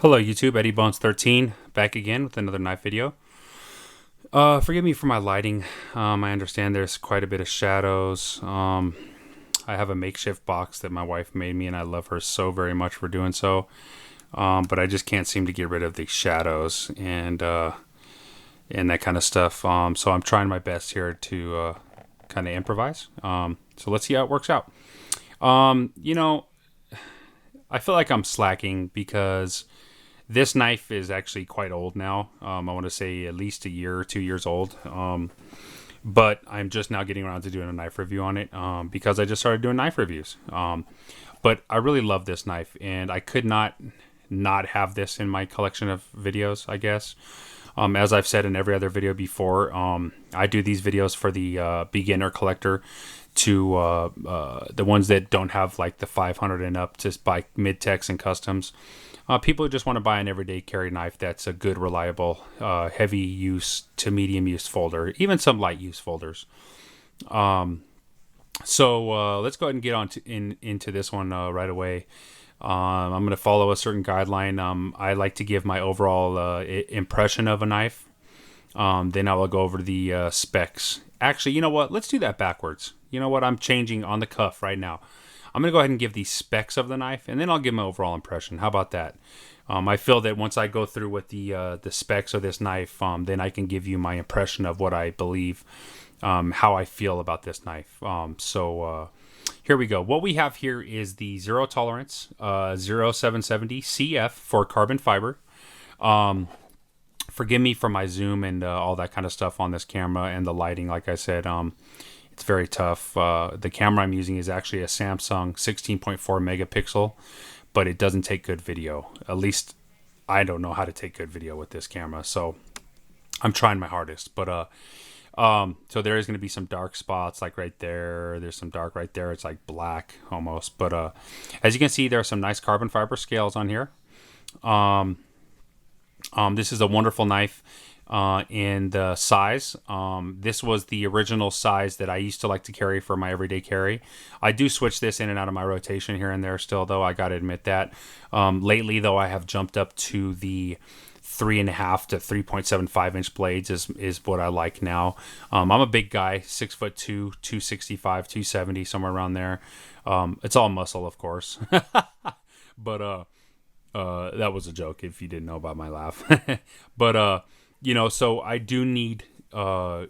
Hello YouTube, Eddie Bones 13 back again with another knife video. Forgive me for my lighting. I understand there's quite a bit of shadows. I have a makeshift box that my wife made me and I love her so very much for doing so. But I just can't seem to get rid of the shadows and that kind of stuff. So I'm trying my best here to kind of improvise. So let's see how it works out. You know, I feel like I'm slacking because this knife is actually quite old now. I want to say at least a year or 2 years old. But I'm just now getting around to doing a knife review on it because I just started doing knife reviews. But I really love this knife, and I could not have this in my collection of videos, I guess. As I've said in every other video before, I do these videos for the beginner collector, to the ones that don't have like the 500 and up, just buy mid-techs and customs. People who just want to buy an everyday carry knife that's a good, reliable, heavy use to medium use folder, even some light use folders. So let's go ahead and get on into this one right away. I'm going to follow a certain guideline. I like to give my overall impression of a knife. Then I will go over the specs. Actually, you know what? Let's do that backwards. You know what? I'm changing on the cuff right now. I'm going to go ahead and give the specs of the knife, and then I'll give my overall impression. How about that? I feel that once I go through with the specs of this knife, then I can give you my impression of what I believe, how I feel about this knife. So here we go. What we have here is the Zero Tolerance 0770 CF for carbon fiber. Forgive me for my zoom and all that kind of stuff on this camera and the lighting. Like I said, it's very tough. The camera I'm using is actually a Samsung 16.4 megapixel, but it doesn't take good video. At least I don't know how to take good video with this camera, so I'm trying my hardest. But so there is going to be some dark spots, like right there. There's some dark right there. It's like black almost. But as you can see, there are some nice carbon fiber scales on here. This is a wonderful knife. In the size, this was the original size that I used to like to carry for my everyday carry. I do switch this in and out of my rotation here and there still, though, I gotta admit that. Lately, though, I have jumped up to the 3.5 to 3.75 inch blades is what I like now. I'm a big guy, 6'2", 265, 270, somewhere around there. It's all muscle, of course. But that was a joke if you didn't know about my laugh. But you know, so I do need a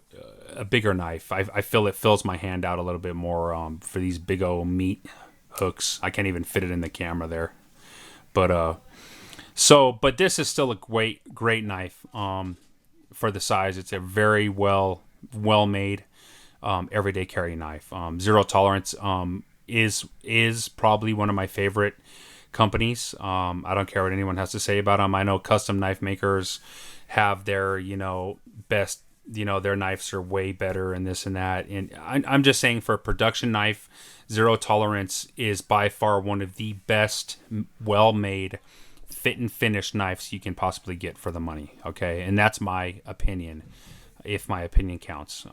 bigger knife. I feel it fills my hand out a little bit more for these big old meat hooks. I can't even fit it in the camera there. But but this is still a great knife for the size. It's a very well made everyday carry knife. Zero Tolerance is probably one of my favorite companies. I don't care what anyone has to say about them. I know custom knife makers have their, best, their knives are way better and this and that. And I'm just saying, for a production knife, Zero Tolerance is by far one of the best, well-made, fit and finish knives you can possibly get for the money. Okay, and that's my opinion, if my opinion counts.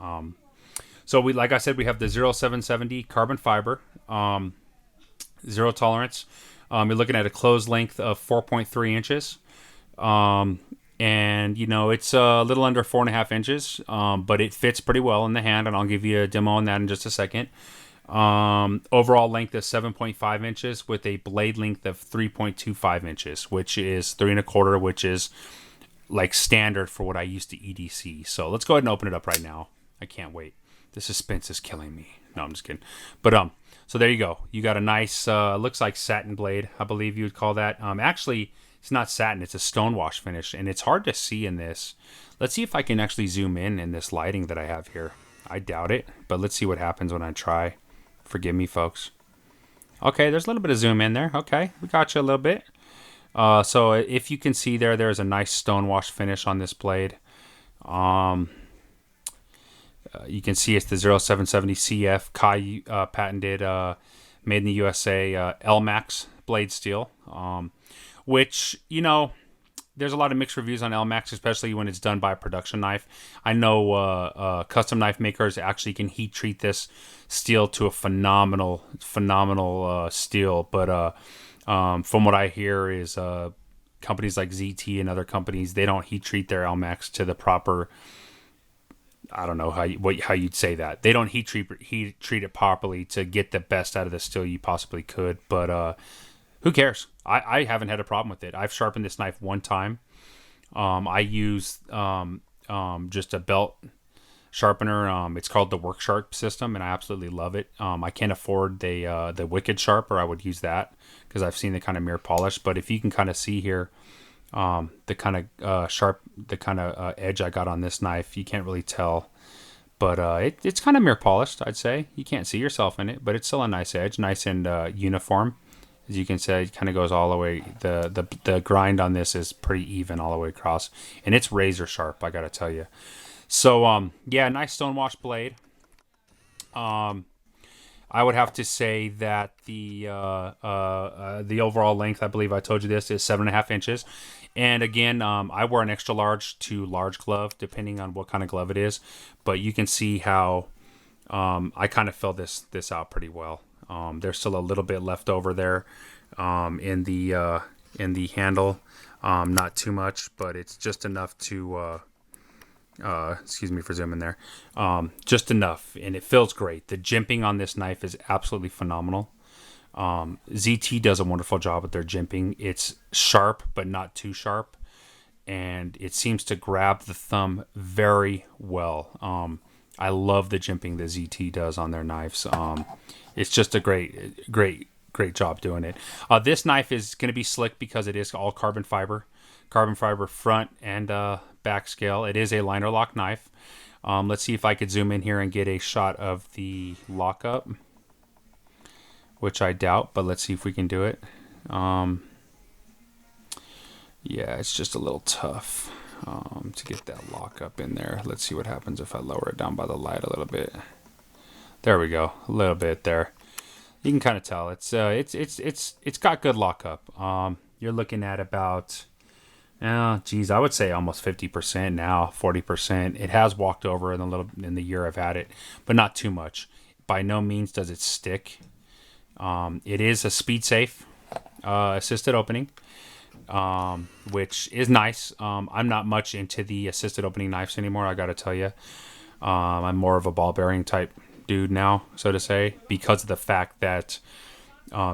So like I said, we have the 0770 carbon fiber, Zero Tolerance. You're looking at a closed length of 4.3 inches. And it's a little under 4.5 inches, but it fits pretty well in the hand, and I'll give you a demo on that in just a second. Overall length is 7.5 inches with a blade length of 3.25 inches, which is 3.25, which is like standard for what I used to EDC. So let's go ahead and open it up right now. I can't wait. The suspense is killing me. No, I'm just kidding. But so there you go. You got a nice, looks like satin blade, I believe you would call that. Actually, it's not satin, it's a stonewash finish, and it's hard to see in this. Let's see if I can actually zoom in this lighting that I have here. I doubt it, but let's see what happens when I try. Forgive me, folks. Okay, there's a little bit of zoom in there. Okay, we got you a little bit. So if you can see there's a nice stonewash finish on this blade. You can see it's the 0770 CF Kai patented, made in the USA, LMAX blade steel. Which, there's a lot of mixed reviews on LMAX, especially when it's done by a production knife. I know custom knife makers actually can heat treat this steel to a phenomenal steel. But from what I hear is companies like ZT and other companies, they don't heat treat their Elmex to the proper. I don't know how you'd say that. They don't heat treat it properly to get the best out of the steel you possibly could. But who cares? I haven't had a problem with it. I've sharpened this knife one time. I use just a belt sharpener. It's called the Work Sharp system, and I absolutely love it. I can't afford the Wicked Sharp, or I would use that because I've seen the kind of mirror polish. But if you can kind of see here, the kind of edge I got on this knife, you can't really tell, but it's kind of mirror polished, I'd say. You can't see yourself in it, but it's still a nice edge, nice and uniform. As you can see, it kind of goes all the way. The grind on this is pretty even all the way across, and it's razor sharp, I gotta tell you. So yeah, nice stonewash blade. I would have to say that the overall length, I believe I told you this, is 7.5 inches. And again, I wear an extra large to large glove, depending on what kind of glove it is. But you can see how I kind of fill this out pretty well. There's still a little bit left over there in the handle. Not too much, but it's just enough to... excuse me for zooming there. Just enough, and it feels great. The jimping on this knife is absolutely phenomenal. ZT does a wonderful job with their jimping. It's sharp, but not too sharp, and it seems to grab the thumb very well. I love the jimping that ZT does on their knives. It's just a great job doing it. This knife is going to be slick because it is all carbon fiber front and back scale. It is a liner lock knife. Let's see if I could zoom in here and get a shot of the lockup, which I doubt, but let's see if we can do it. Yeah, it's just a little tough to get that lockup in there. Let's see what happens if I lower it down by the light a little bit. There we go, a little bit there. You can kind of tell it's got good lockup. You're looking at about, I would say almost 50% now, 40%. It has walked over in the year I've had it, but not too much. By no means does it stick. It is a speed safe assisted opening, which is nice. I'm not much into the assisted opening knives anymore, I gotta tell you. I'm more of a ball bearing type dude now, so to say, because of the fact that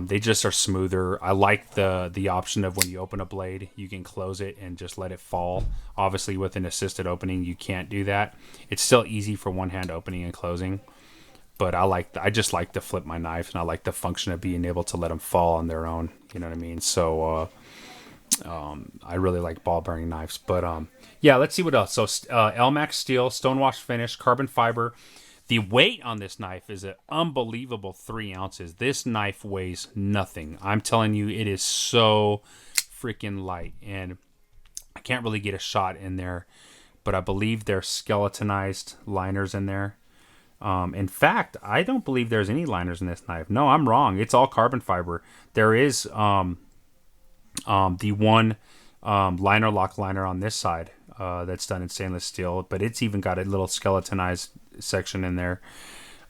they just are smoother. I like the option of when you open a blade, you can close it and just let it fall. Obviously, with an assisted opening, you can't do that. It's still easy for one hand opening and closing, but I just like to flip my knife, and I like the function of being able to let them fall on their own. You know what I mean? So I really like ball bearing knives. But yeah, let's see what else. So Elmax steel, stonewash finish, carbon fiber. The weight on this knife is an unbelievable 3 ounces. This knife weighs nothing. I'm telling you, it is so freaking light. And I can't really get a shot in there, but I believe there's skeletonized liners in there. In fact, I don't believe there's any liners in this knife. No, I'm wrong. It's all carbon fiber. There is the one liner lock liner on this side that's done in stainless steel, but it's even got a little skeletonized section in there.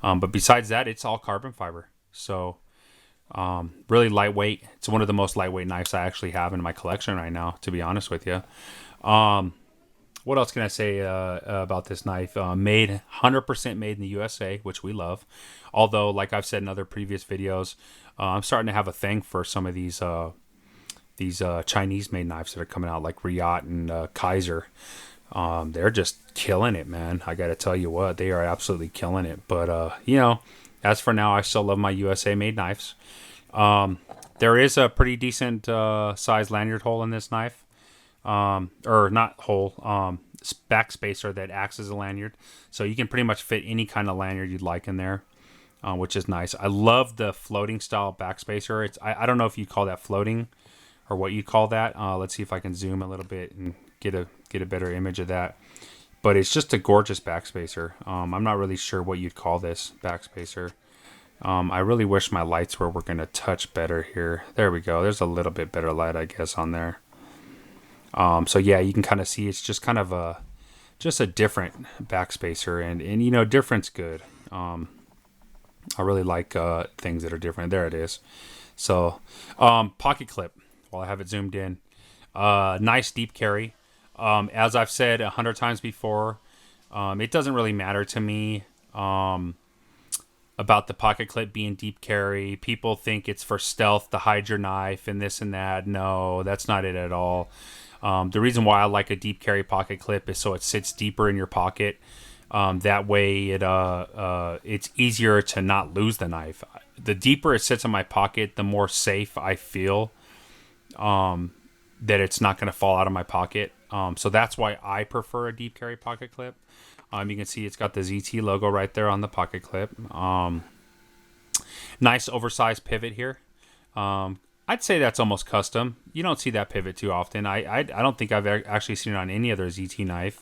But besides that, it's all carbon fiber. So really lightweight. It's one of the most lightweight knives I actually have in my collection right now, to be honest with you. What else can I say about this knife? 100% made in the USA, which we love. Although, like I've said in other previous videos, I'm starting to have a thing for some of these Chinese-made knives that are coming out, like Riot and Kaiser. They're just killing it, man. I got to tell you what, they are absolutely killing it. But, as for now, I still love my USA-made knives. There is a pretty decent size lanyard hole in this knife. Or not hole, back spacer that acts as a lanyard. So you can pretty much fit any kind of lanyard you'd like in there, which is nice. I love the floating style back spacer. I don't know if you call that floating or what you call that. Let's see if I can zoom a little bit and get a better image of that. But it's just a gorgeous back spacer. I'm not really sure what you'd call this back spacer. I really wish my lights were working a touch better here. There we go. There's a little bit better light, I guess, on there. So yeah, you can kind of see it's just kind of a different backspacer, and different's good. I really like things that are different. There it is. So pocket clip. While I have it zoomed in, Nice deep carry. As I've said 100 times before, it doesn't really matter to me about the pocket clip being deep carry. People think it's for stealth to hide your knife and this and that. No, that's not it at all. The reason why I like a deep carry pocket clip is so it sits deeper in your pocket. That way, it's easier to not lose the knife. The deeper it sits in my pocket, the more safe I feel that it's not going to fall out of my pocket. So that's why I prefer a deep carry pocket clip. You can see it's got the ZT logo right there on the pocket clip. Nice oversized pivot here. I'd say that's almost custom. You don't see that pivot too often. I don't think I've actually seen it on any other ZT knife.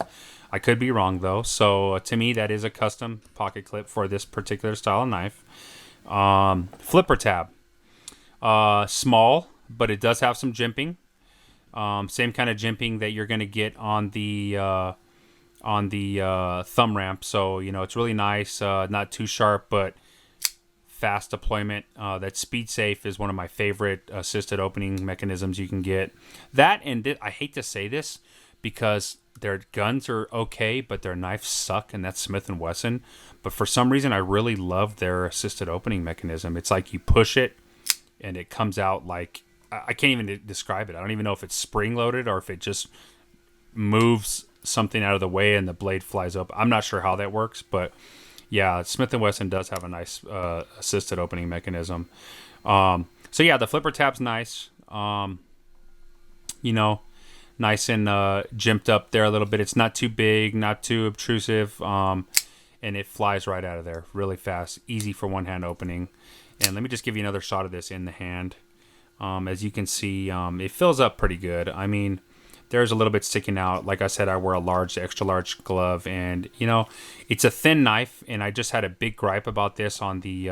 I could be wrong though. So to me, that is a custom pocket clip for this particular style of knife. Flipper tab. Small, but it does have some jimping. Same kind of jimping that you're going to get on the thumb ramp. So, it's really nice. Not too sharp, but fast deployment. That speed safe is one of my favorite assisted opening mechanisms you can get. That and I hate to say this because their guns are okay, but their knives suck, and that's Smith & Wesson. But for some reason, I really love their assisted opening mechanism. It's like you push it, and it comes out like... I can't even describe it. I don't even know if it's spring-loaded or if it just moves something out of the way and the blade flies up. I'm not sure how that works, but yeah, Smith & Wesson does have a nice assisted opening mechanism. So yeah, the flipper tab's nice. Nice and jimped up there a little bit. It's not too big, not too obtrusive, and it flies right out of there really fast. Easy for one-hand opening. And let me just give you another shot of this in the hand. As you can see, it fills up pretty good. I mean, there's a little bit sticking out. Like I said, I wear a large, extra large glove, and it's a thin knife. And I just had a big gripe about this on the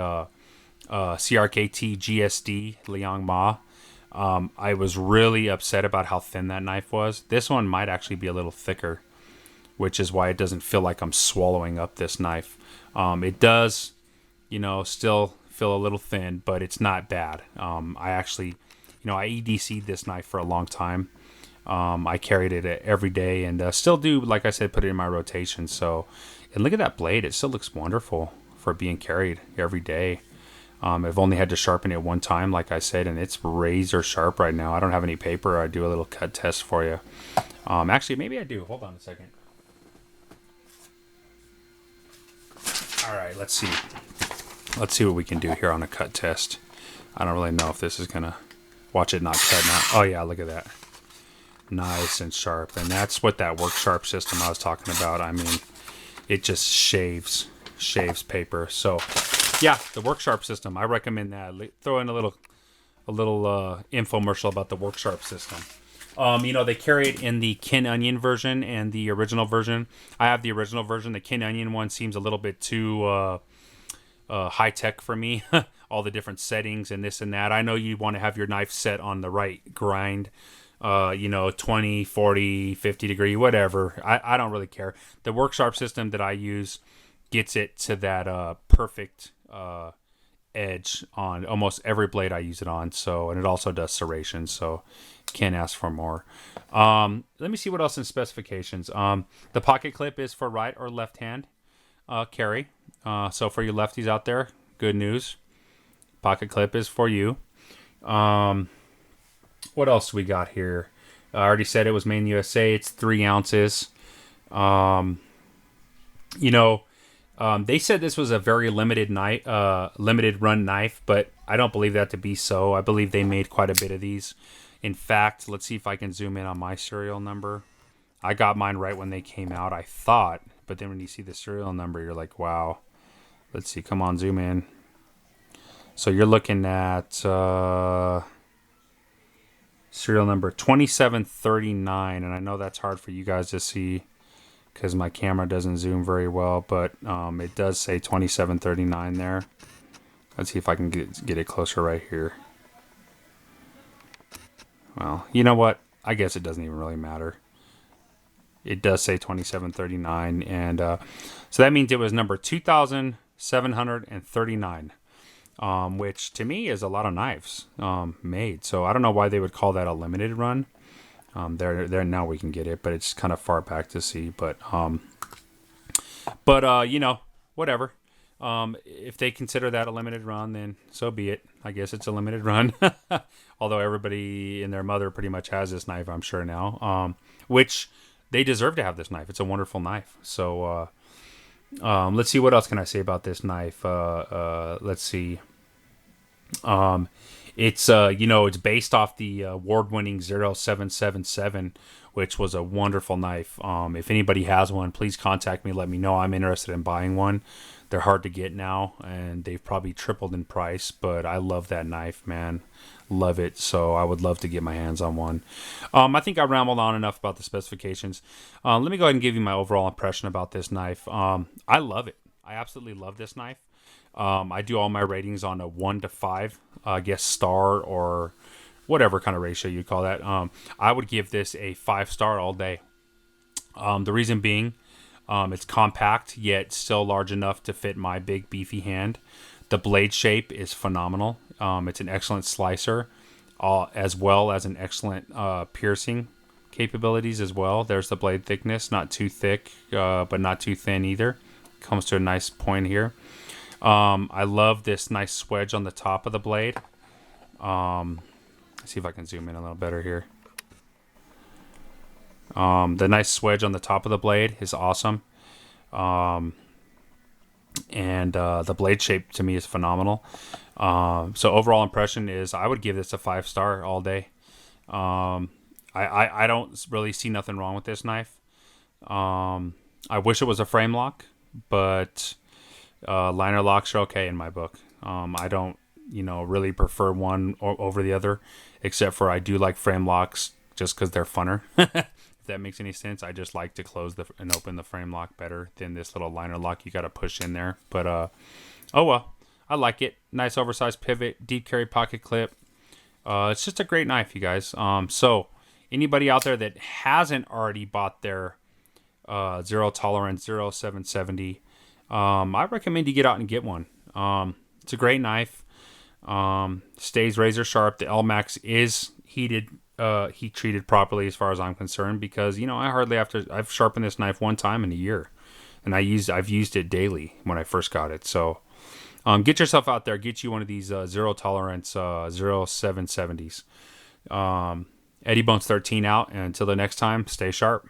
CRKT GSD Liang Ma. I was really upset about how thin that knife was. This one might actually be a little thicker, which is why it doesn't feel like I'm swallowing up this knife. It does, still feel a little thin, but it's not bad. I actually, I EDC'd this knife for a long time. I carried it every day and still do, like I said, put it in my rotation. So, and look at that blade. It still looks wonderful for being carried every day. I've only had to sharpen it one time, like I said, and it's razor sharp right now. I don't have any paper. I do a little cut test for you. Actually, maybe I do. Hold on a second. All right, let's see. Let's see what we can do here on a cut test. I don't really know if this is going to... Watch it not cut now. Oh, yeah, look at that. Nice and sharp. And that's what that work sharp system I was talking about. I mean, it just shaves paper. So, yeah, the work sharp system. I recommend that. Throw in a little infomercial about the work sharp system. They carry it in the Kin Onion version and the original version. I have the original version. The Kin Onion one seems a little bit too... high tech for me. All the different settings and this and that. I know you want to have your knife set on the right grind, 20, 40, 50 degree, whatever. I don't really care. The work sharp system that I use gets it to that perfect edge on almost every blade I use it on. So, and it also does serration, so can't ask for more. Let me see what else in specifications. The pocket clip is for right or left hand carry. So for you lefties out there, good news. Pocket clip is for you. What else we got here? I already said it was made in the USA. It's 3 ounces. They said this was a very limited run knife, but I don't believe that to be so. I believe they made quite a bit of these. In fact, let's see if I can zoom in on my serial number. I got mine right when they came out, I thought. But then when you see the serial number, you're like, wow. Let's see. Come on, zoom in. So you're looking at serial number 2739. And I know that's hard for you guys to see because my camera doesn't zoom very well. But it does say 2739 there. Let's see if I can get it closer right here. Well, you know what? I guess it doesn't even really matter. It does say 2739, and so that means it was number 2,739, which to me is a lot of knives made. So I don't know why they would call that a limited run. There now we can get it, but it's kind of far back to see. You know, whatever. If they consider that a limited run, then so be it. I guess it's a limited run. Although everybody and their mother pretty much has this knife, I'm sure now. Which they deserve to have this knife. It's a wonderful knife. So let's see, what else can I say about this knife. Let's see. It's it's based off the award-winning 0777, which was a wonderful knife. If anybody has one, please contact me. Let me know. I'm interested in buying one. They're hard to get now, and they've probably tripled in price. But I love that knife, man. Love it. So I would love to get my hands on one. I think I rambled on enough about the specifications. Let me go ahead and give you my overall impression about this knife. I love it. I absolutely love this knife. I do all my ratings on a 1 to 5, I guess star or whatever kind of ratio you call that. I would give this a 5-star all day. The reason being, it's compact yet still large enough to fit my big beefy hand. The blade shape is phenomenal. It's an excellent slicer, as well as an excellent piercing capabilities as well. There's the blade thickness, not too thick, but not too thin either. Comes to a nice point here. I love this nice swedge on the top of the blade. Let's see if I can zoom in a little better here. The nice swedge on the top of the blade is awesome. And the blade shape to me is phenomenal. So overall impression is I would give this a 5-star all day. I don't really see nothing wrong with this knife. I wish it was a frame lock, but liner locks are okay in my book. I don't, really prefer one over the other, except for I do like frame locks just because they're funner. If that makes any sense. I just like to close and open the frame lock better than this little liner lock you got to push in there. But oh well, I like it. Nice oversized pivot, deep carry pocket clip. It's just a great knife, you guys. So anybody out there that hasn't already bought their zero tolerance 0770, I recommend you get out and get one. It's a great knife. Stays razor sharp. The LMAX is heat treated properly as far as I'm concerned, because I've sharpened this knife one time in a year, and I've used it daily when I first got it. So get yourself out there, get you one of these zero tolerance 0770s. Eddie Bones 13 out, and until the next time, stay sharp.